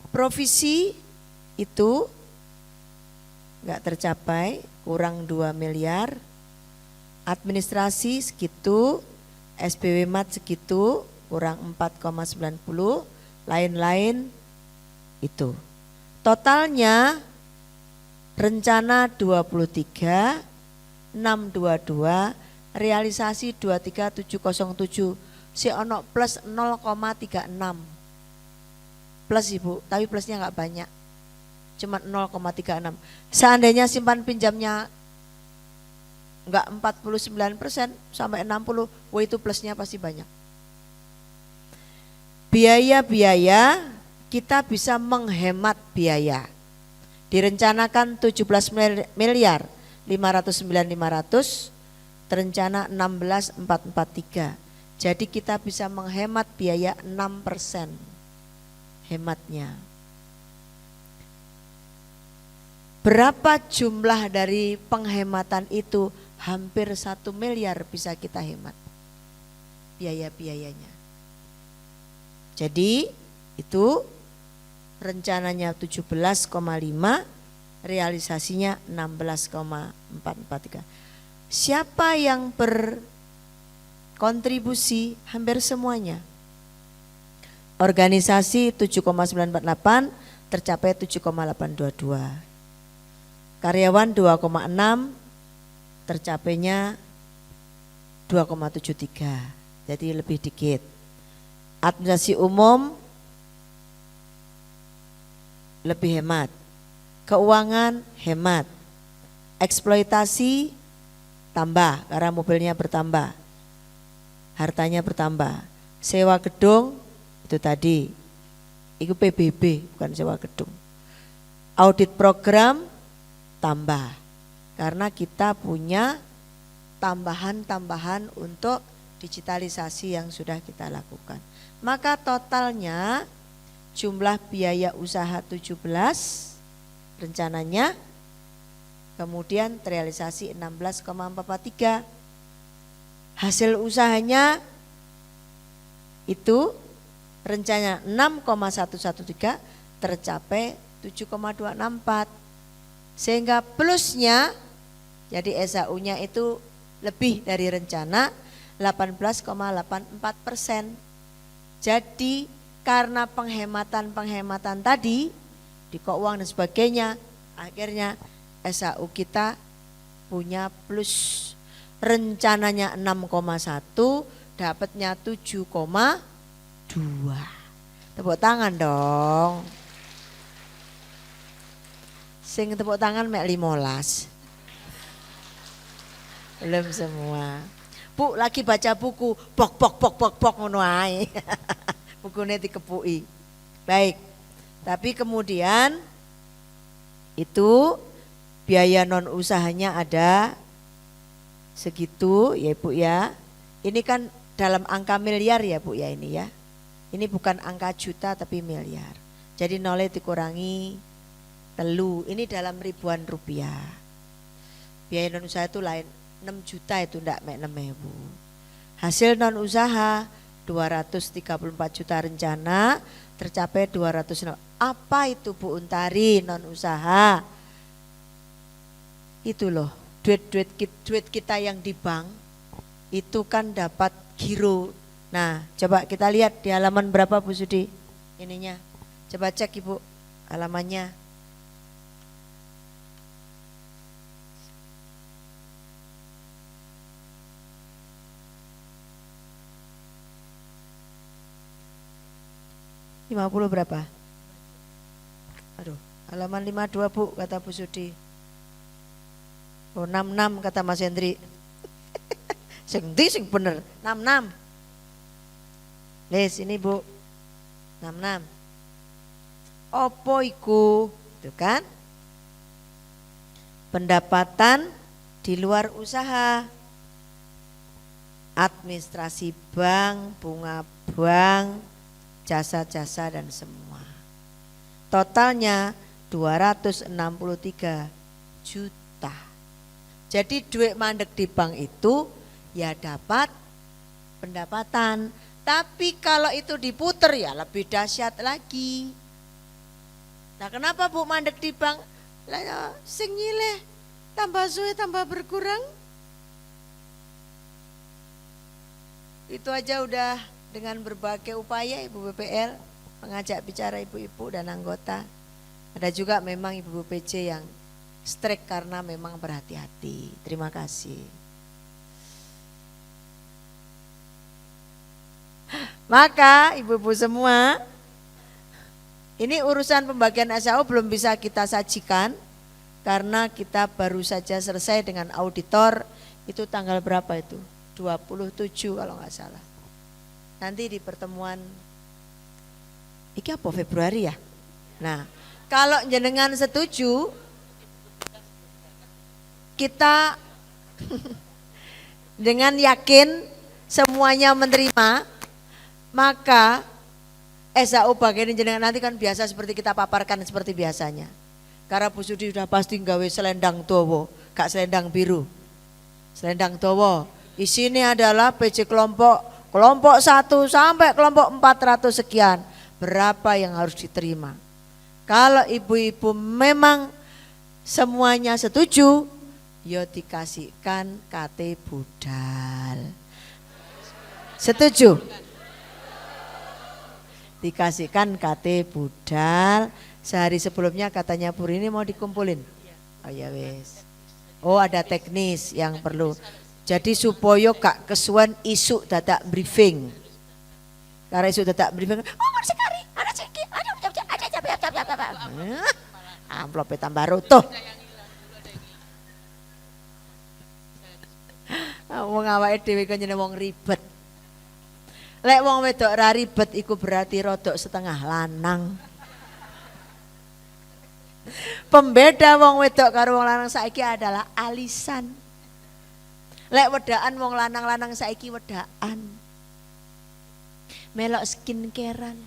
S1: provisi itu enggak tercapai, kurang 2 miliar. Administrasi segitu, SPW Mat segitu, kurang 4,90, lain-lain itu. Totalnya rencana 23,622, realisasi 23,707, si ono plus 0,36. Plus Ibu, tapi plusnya enggak banyak. Cuma 0,36. Seandainya simpan pinjamnya enggak 49% sampai 60, wah itu plusnya pasti banyak. Biaya-biaya kita bisa menghemat biaya. Direncanakan 17 miliar 509.500, terencana 16.443. Jadi kita bisa menghemat biaya 6% hematnya. Berapa jumlah dari penghematan itu? Hampir 1 miliar bisa kita hemat biaya-biayanya. Jadi itu rencananya 17,5, realisasinya 16,443. Siapa yang berkontribusi? Hampir semuanya. Organisasi 7,948, tercapai 7,822. Karyawan 2,6, tercapainya 2,73. Jadi lebih dikit. Administrasi umum lebih hemat. Keuangan hemat. Eksploitasi tambah karena mobilnya bertambah. Hartanya bertambah. Sewa gedung itu tadi. Itu PBB bukan sewa gedung. Audit program tambah. Karena kita punya tambahan-tambahan untuk digitalisasi yang sudah kita lakukan. Maka totalnya jumlah biaya usaha 17 rencananya, kemudian terrealisasi 16,443. Hasil usahanya itu rencana 6,113 tercapai 7,264. Sehingga plusnya jadi SAU-nya itu lebih dari rencana 18,84%. Jadi karena penghematan tadi di keuangan dan sebagainya, akhirnya SAU kita punya plus. Rencananya 6,1, dapatnya 7,2. Tepuk tangan dong. Sing tepuk tangan mek 15. Belum semua. Bu lagi baca buku, bok ngono ae. Bukune dikepuki. Baik. Tapi kemudian itu biaya non usahanya ada segitu ya Bu ya. Ini kan dalam angka miliar ya Bu ya ini ya. Ini bukan angka juta tapi miliar. Jadi nolnya dikurangi telu. Ini dalam ribuan rupiah. Biaya non usaha itu lain 6 juta itu enggak mek 6.000. Hasil non usaha 234 juta rencana tercapai 200. Apa itu Bu Untari non usaha? Itu loh. Duit kita yang di bank itu kan dapat giro. Nah coba kita lihat di halaman berapa Bu Sudi ininya. Coba cek Ibu halamannya. Lima puluh berapa? Aduh, halaman 52 Bu kata Bu Sudi. Oh 66 kata Mas Hendri. Sing bener 66. Les ini Bu 66. Opo iku? Itu kan pendapatan di luar usaha, administrasi bank, bunga bank, jasa-jasa dan semua. Totalnya 263 juta. Jadi duit mandek di bank itu ya dapat pendapatan. Tapi kalau itu diputer ya lebih dahsyat lagi. Nah kenapa Bu mandek di bank? Lah sing nyileh tambah suwe tambah berkurang. Itu aja udah dengan berbagai upaya Ibu BPL mengajak bicara ibu-ibu dan anggota. Ada juga memang Ibu BPC yang strike karena memang berhati-hati. Terima kasih. Maka ibu-ibu semua, ini urusan pembagian SAU belum bisa kita sajikan karena kita baru saja selesai dengan auditor. Itu tanggal berapa itu? 27 kalau nggak salah. Nanti di pertemuan iki apa Februari ya? Nah, kalau jenengan setuju kita dengan yakin semuanya menerima, maka SAU bagian jenengan nanti kan biasa seperti kita paparkan seperti biasanya. Karena Bu Sudi sudah pasti nggawe selendang towo, gak selendang biru. Selendang towo, isinya adalah PC kelompok 1 sampai kelompok 400 sekian. Berapa yang harus diterima? Kalau ibu-ibu memang semuanya setuju, yo dikasihkan KT budal. Setuju? Dikasihkan KT budal. Sehari sebelumnya katanya Puri ini mau dikumpulin. Oh ya wes. Oh ada teknis yang perlu. Jadi supaya gak kesuwen isu dadak briefing. Karena isu dadak briefing. Oh sekali, ada ceki, ada amplopnya tambah rutuh. Wong awake dhewe kan jenenge wong ribet. Lek wong wedok ra ribet iku berarti rodok setengah lanang. Pembeda wong wedok karo wong lanang saiki adalah alisan. Lek wedaan wong lanang-lanang saiki wedaan. Melok skincarean.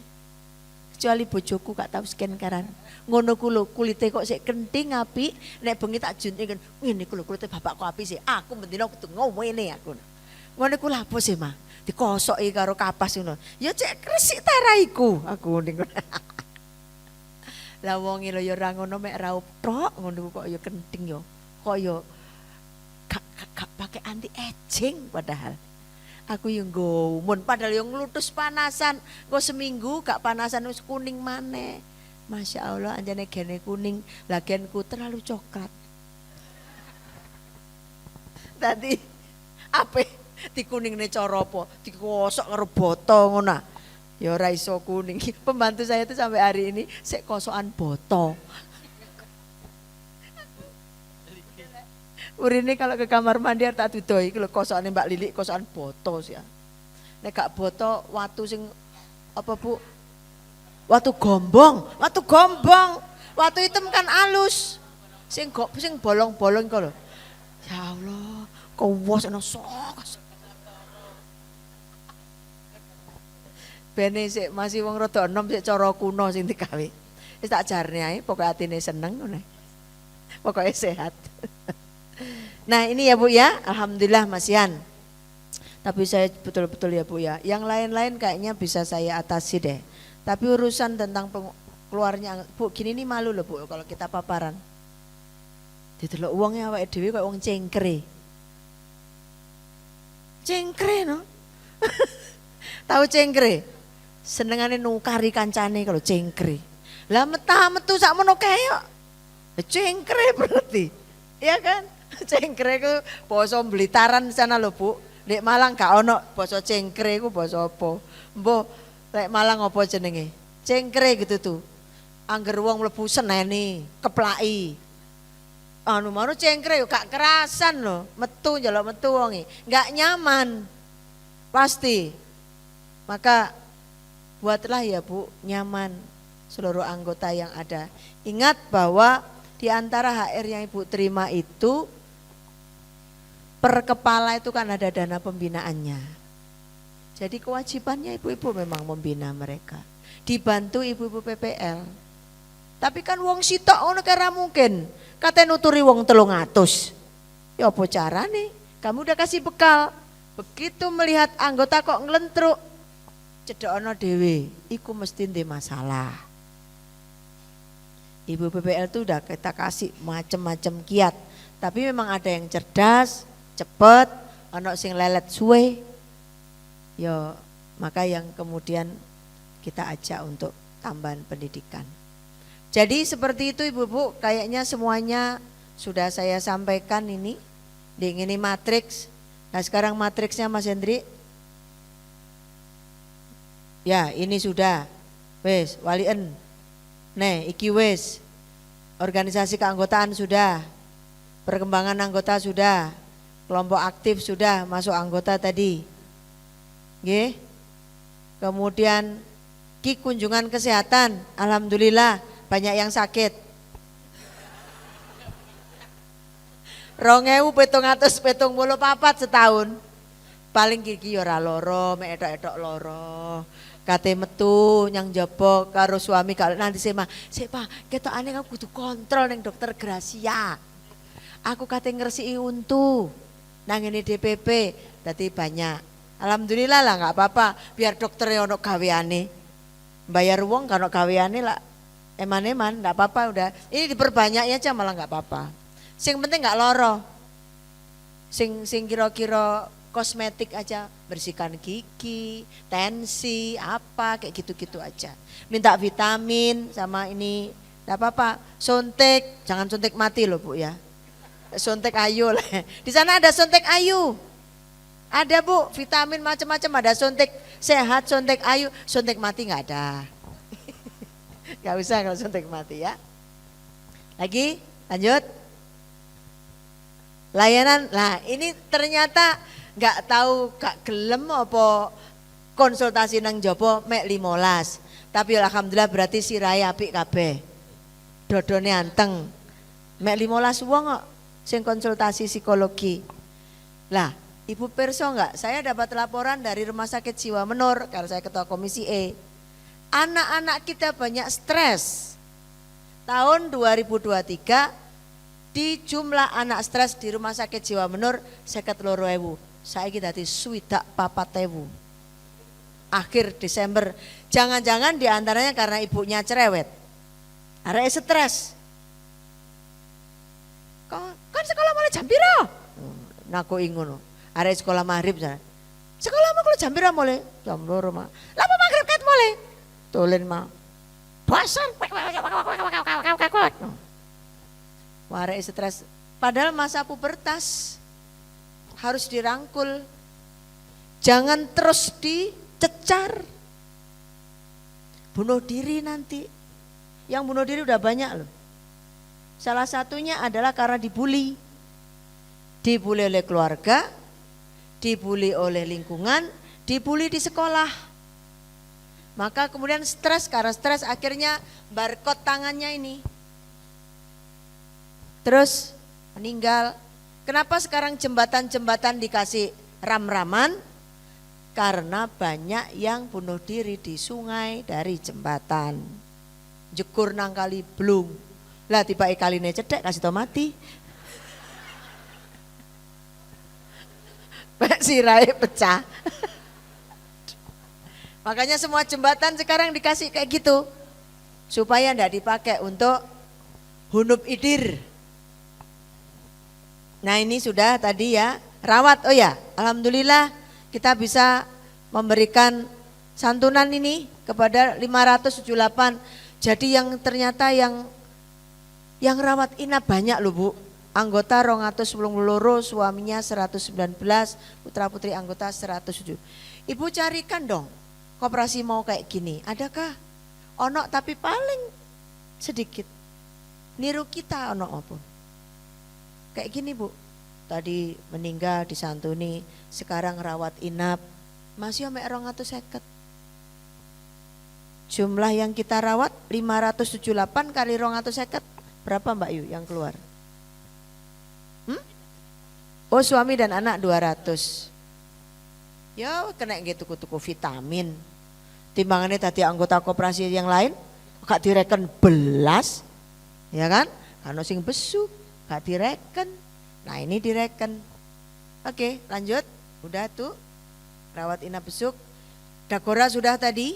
S1: Kecuali bojoku gak tahu skincarean. Ngono ku lho kulite kok sik kenting apik, nek bengi tak junting ngene ku lho kulite bapakku apik sih. Aku bendina kudu ngomene aku. Ngono iku lha apa sih, Mah? Dikosoki karo kapas ngono. Ya cek kresik taraiku aku ning ngono. Lah wong lho ya ora ngono mek raup tok ngono kok ya kenting ya. Kok ya gak pakai anti aging padahal. Aku yang gomun padahal yang nglutus panasan. Kok seminggu gak panasan wis kuning maneh. Masya Allah anjane gene kuning, lah genku terlalu coklat. Tadi apa dikuningne cara apa? Dikosok karo boto ngono. Ya ora iso kuning. Pembantu saya itu sampai hari ini sik kosokan boto. Urine kalau ke kamar mandi tak dudoi kalau kosokane Mbak Lilik kosokan boto sih ya. Nek gak boto watu sing apa Bu? Watu gombong. Watu hitam kan alus. Sing bolong-bolong kok lho. Ya Allah, kowos ana sok. Bene sik masih wong rada enom sik cara kuno sing digawe. Wis tak jarne ae pokoke atine seneng ngono. Pokoke sehat. Nah, ini ya Bu ya, alhamdulillah masihan. Tapi saya betul-betul ya Bu ya, yang lain-lain kayaknya bisa saya atasi deh. Tapi urusan tentang keluarnya Bu, gini nih malu loh Bu kalau kita paparan. Didelok wongnya awake dhewe koyo wong cengkre. Cengkre no. Tahu cengkre? Senengane nukari kancane kalau cengkre. Lah metu sakmono kae kok. Cengkre berarti. Iya kan? Cengkre ku basa Blitaran sana lho Bu. Nek Malang gak ono basa cengkre ku basa apa? Mbah lek Malang apa jenenge? Cengkre gitu tuh. Angger wong mlebu seneni, keplaki. Anu mau cengkre yo gak kerasan loh, metu njaluk metu wonge. Enggak nyaman. Pasti. Maka buatlah ya Bu nyaman seluruh anggota yang ada. Ingat bahwa di antara HR yang Ibu terima itu per kepala itu kan ada dana pembinaannya. Jadi kewajibannya ibu-ibu memang membina mereka. Dibantu ibu-ibu PPL. Tapi kan wong sitok ngono kira mungkin. Kate nuturi wong 300. Ya apa carane? Kamu udah kasih bekal. Begitu melihat anggota kok nglentruk, cedokno dhewe, iku mesti ndek masalah. Ibu PPL itu udah kita kasih macam-macam kiat. Tapi memang ada yang cerdas, cepet, ono sing lelet suwe. Ya, maka yang kemudian kita ajak untuk tambahan pendidikan. Jadi seperti itu Ibu-ibu, kayaknya semuanya sudah saya sampaikan ini. Ini matriks. Nah sekarang matriksnya Mas Hendri. Ya ini sudah. Wes, walien. Nih, iki wes. Organisasi keanggotaan sudah. Perkembangan anggota sudah. Kelompok aktif sudah masuk anggota tadi. Nggih. Kemudian ki kunjungan kesehatan, alhamdulillah banyak yang sakit. 2774 setahun. Paling gigi ora loro, mek etok-etok loro. Kate metu nyang jaba karo suami kalau nanti sik Pak, ketokane kamu kudu kontrol ning dokter Gracia. Aku kate ngresiki untu nang ngene DPP, dadi banyak. Alhamdulillah lah enggak apa-apa, biar dokternya ono gaweane. Bayar uang kan ono gaweane lah eman-eman, enggak apa-apa udah. Ini diperbanyaknya aja malah enggak apa-apa. Sing penting enggak loro. Sing kira-kira kosmetik aja, bersihkan gigi, tensi, apa kayak gitu-gitu aja. Minta vitamin sama ini, enggak apa-apa. Suntik, jangan suntik mati loh Bu ya. Suntik ayu lah. Di sana ada suntik ayu. Ada Bu, vitamin macam-macam, ada suntik sehat, suntik ayu, suntik mati enggak ada. Enggak usah kalau suntik mati ya. Lagi, lanjut. Layanan, nah ini ternyata enggak tahu gak gelem apa konsultasi nang jopo mek 15. Tapi alhamdulillah berarti sirahe apik kabeh. Dodone anteng. Mek 15 wong kok sing konsultasi psikologi. Lah, Ibu perso enggak? Saya dapat laporan dari Rumah Sakit Jiwa Menur karena saya ketua komisi E. Anak-anak kita banyak stres. Tahun 2023 di jumlah anak stres di Rumah Sakit Jiwa Menur 52.000. saiki dadi 24.000. Akhir Desember, jangan-jangan diantaranya karena ibunya cerewet, arek stres. Kan sekolah mulai jam piro? Naku ngono. Arek sekolah maghrib sana. Sekolahmu kalau jam piro mulai? Jam 2 mah. Lah apa maghrib ket mulai? Tulen mah. Bosan. Arek stres. Padahal masa pubertas harus dirangkul. Jangan terus dicecar. Bunuh diri nanti. Yang bunuh diri udah banyak loh. Salah satunya adalah karena dibully. Dibully oleh keluarga, dibully oleh lingkungan, dibully di sekolah. Maka kemudian stres, karena stres akhirnya barcode tangannya ini. Terus meninggal. Kenapa sekarang jembatan-jembatan dikasih ram-raman? Karena banyak yang bunuh diri di sungai dari jembatan. Jekur nang kali blung. Lah tiba kaline cedek kasih tau mati. Sirai pecah. Makanya semua jembatan sekarang dikasih kayak gitu. Supaya ndak dipakai untuk hunub idir. Nah ini sudah tadi ya, rawat. Oh ya, alhamdulillah kita bisa memberikan santunan ini kepada 578. Jadi yang ternyata yang rawat inap banyak loh Bu. Anggota 282, suaminya 119, putra putri anggota 107. Ibu carikan dong koperasi mau kayak gini. Adakah? Ono tapi paling sedikit. Niru kita ono apa? Kayak gini Bu. Tadi meninggal disantuni, sekarang rawat inap. Masih mek 250. Jumlah yang kita rawat 578 kali 250. Berapa Mbak Yu yang keluar? Oh suami dan anak 200. Ya kena gitu tuku vitamin. Timbangannya tadi anggota koperasi yang lain gak direken belas. Ya kan? Karena sing besuk gak direken. Nah ini direken. Oke lanjut. Udah tuh rawat inap besuk. Dakora sudah tadi.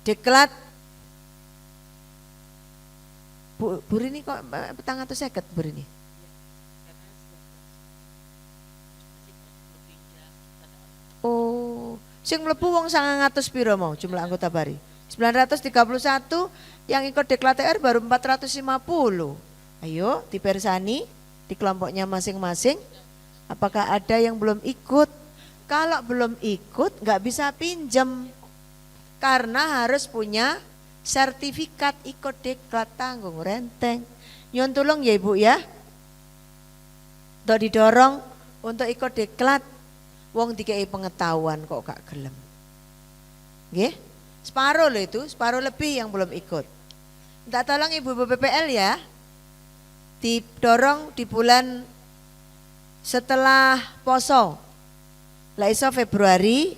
S1: Deklat. Bu ini kok petang atau seket Bu ini? Oh, sing mlebu wong 900 piro mau jumlah anggota bari? 931, yang ikut deklat TR baru 450. Ayo dipersani di kelompoknya masing-masing. Apakah ada yang belum ikut? Kalau belum ikut nggak bisa pinjem. Karena harus punya sertifikat ikut deklat tanggung renteng. Nyon tulung ya Ibu ya. Untuk didorong untuk ikut deklat. Wong dikei pengetahuan kok gak gelem. Nggih? Separuh loh itu, separuh lebih yang belum ikut. Minta tolong Ibu BPPL ya. Didorong di bulan setelah poso. Lah iso Februari,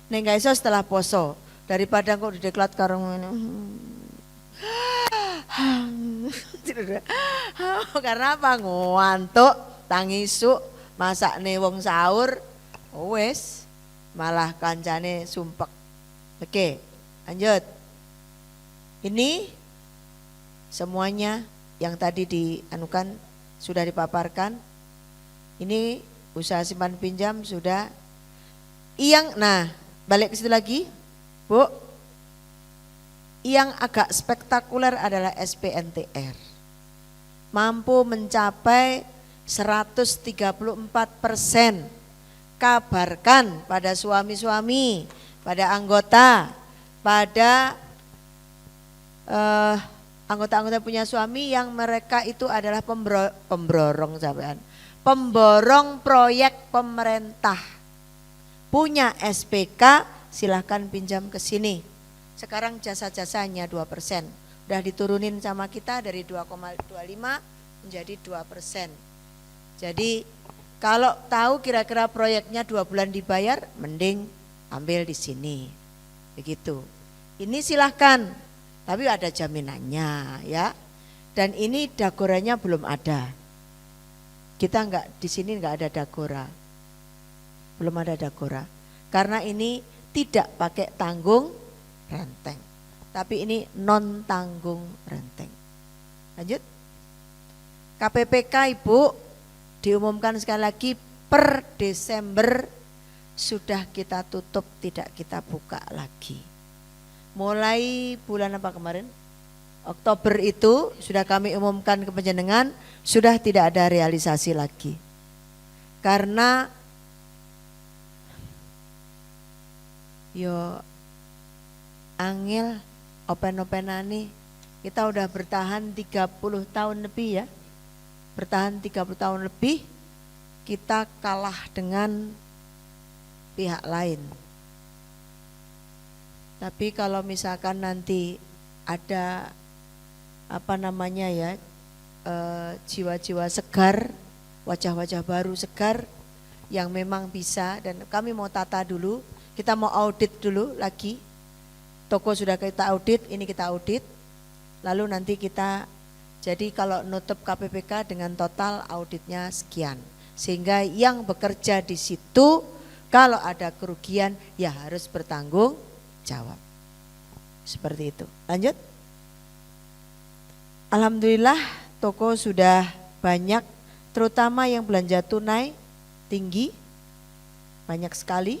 S1: ning gak iso setelah poso. Daripada kok dideklat karo ngene. Karena apa? Ngantuk, tangisuk, masakne wong sahur. Wes malah kancane sumpek. Oke, lanjut. Ini semuanya yang tadi dianukan sudah dipaparkan. Ini usaha simpan pinjam sudah. Nah balik ke situ lagi, Bu. Yang agak spektakuler adalah SPNTR. Mampu mencapai 134%. Kabarkan pada suami-suami, pada anggota, pada anggota-anggota punya suami yang mereka itu adalah pemborong proyek pemerintah. Punya SPK silahkan pinjam ke sini. Sekarang jasa-jasanya 2%. Udah diturunin sama kita dari 2,25 menjadi 2%. Jadi kalau tahu kira-kira proyeknya 2 bulan dibayar, mending ambil di sini. Begitu. Ini silahkan, tapi ada jaminannya ya. Dan ini dagorannya belum ada. Kita di sini nggak ada dagora. Belum ada dagora. Karena ini tidak pakai tanggung renteng. Tapi ini non tanggung renteng. Lanjut. KPPK Ibu diumumkan sekali lagi per Desember sudah kita tutup, tidak kita buka lagi. Mulai bulan apa kemarin? Oktober itu sudah kami umumkan ke panjenengan, sudah tidak ada realisasi lagi. Karena yo angel open-openani kita udah bertahan 30 tahun lebih ya. Bertahan 30 tahun lebih kita kalah dengan pihak lain. Tapi kalau misalkan nanti ada jiwa-jiwa segar, wajah-wajah baru segar yang memang bisa, dan kami mau tata dulu, kita mau audit dulu lagi. Toko sudah kita audit, ini kita audit. Lalu nanti kita, jadi kalau nutup KPPK dengan total auditnya sekian. Sehingga yang bekerja di situ kalau ada kerugian ya harus bertanggung jawab. Seperti itu. Lanjut. Alhamdulillah toko sudah banyak, terutama yang belanja tunai tinggi, banyak sekali.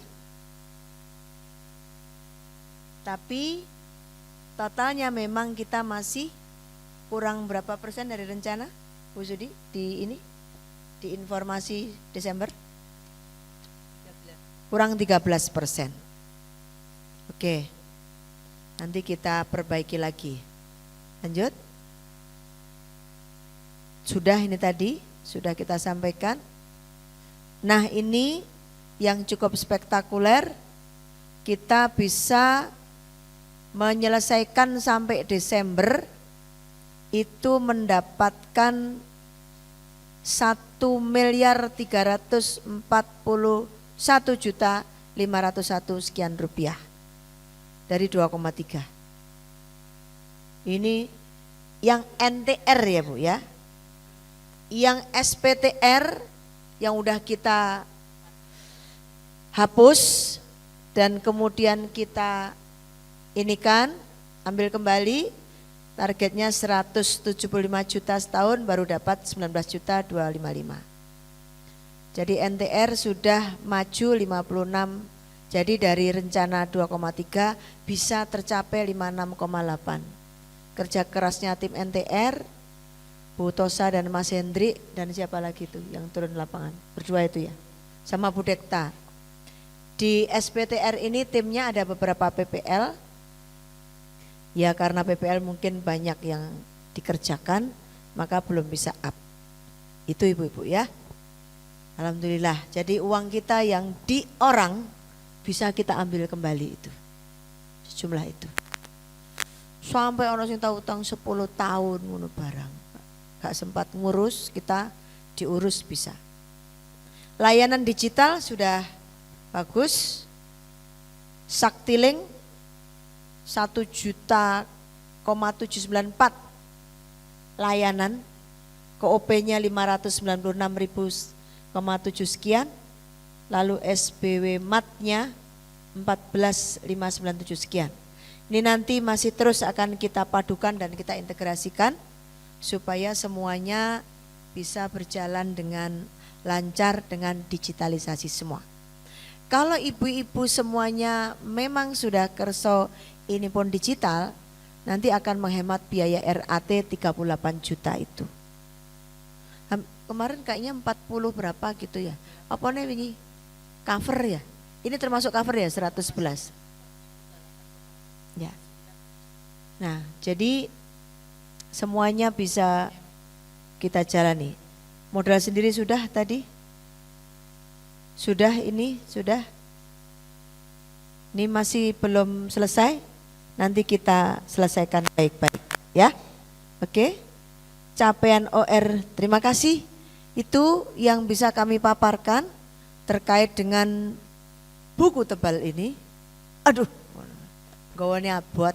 S1: Tapi totalnya memang kita masih kurang berapa persen dari rencana, Bu Sudi, di informasi Desember? Kurang 13%. Oke, nanti kita perbaiki lagi. Lanjut. Sudah ini tadi, sudah kita sampaikan. Nah ini yang cukup spektakuler, kita bisa menyelesaikan sampai Desember itu mendapatkan 1.341.501 sekian rupiah dari 2,3. Ini yang NTR ya Bu ya. Yang SPTR yang udah kita hapus dan kemudian kita ambil kembali, targetnya 175 juta setahun, baru dapat 19.255. Jadi NTR sudah maju 56, jadi dari rencana 2,3 bisa tercapai 56,8. Kerja kerasnya tim NTR, Bu Tosa dan Mas Hendri, dan siapa lagi tuh yang turun lapangan, berdua itu ya, sama Bu Dekta. Di SPTR ini timnya ada beberapa PPL, ya karena PPL mungkin banyak yang dikerjakan, maka belum bisa up. Itu ibu-ibu ya. Alhamdulillah, jadi uang kita yang di orang bisa kita ambil kembali itu, sejumlah itu. Sampai orang yang tahu utang 10 tahun ngono barang. Gak sempat ngurus, kita diurus bisa. Layanan digital sudah bagus. Saktiling 1.794 layanan, KOP-nya 596.000,7 sekian. Lalu SBW MAT-nya 14.597 sekian. Ini nanti masih terus akan kita padukan dan kita integrasikan supaya semuanya bisa berjalan dengan lancar dengan digitalisasi semua. Kalau ibu-ibu semuanya memang sudah kerso ini pun digital, nanti akan menghemat biaya RAT 38 juta itu. Kemarin kayaknya 40 berapa gitu ya. Apa nih ini? Cover ya? Ini termasuk cover ya 111. Ya. Nah, jadi semuanya bisa kita jalani. Modal sendiri sudah tadi? Sudah ini? Sudah? Ini masih belum selesai? Nanti kita selesaikan baik-baik ya. Oke? Capaian OR, terima kasih. Itu yang bisa kami paparkan terkait dengan buku tebal ini. Aduh, gawannya buat.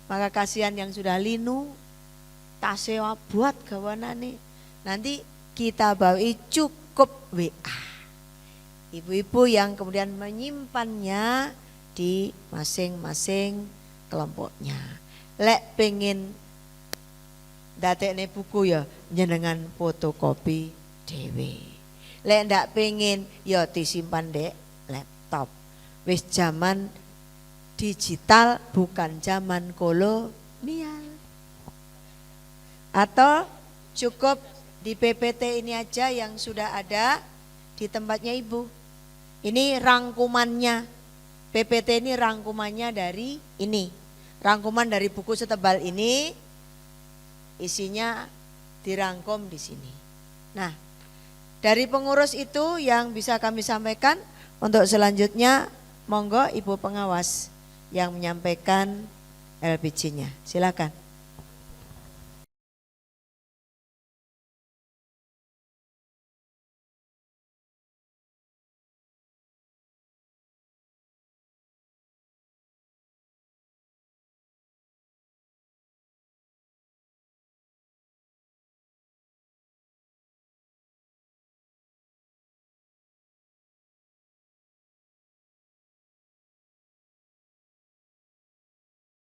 S1: Maka kasihan yang sudah linu, tasnya buat gawanane. Nanti kita bawahi cukup WA. Ibu-ibu yang kemudian menyimpannya di masing-masing kelompoknya. Lek pengen dadekne buku ya njenengan fotokopi dhewe. Lek ndak pengen ya disimpan dek laptop. Wis zaman digital bukan zaman kolonial. Atau cukup di PPT ini aja yang sudah ada di tempatnya ibu. Ini rangkumannya. PPT ini rangkumannya dari ini. Rangkuman dari buku setebal ini isinya dirangkum di sini. Nah, dari pengurus itu yang bisa kami sampaikan. Untuk selanjutnya monggo ibu pengawas yang menyampaikan LPG-nya. Silakan.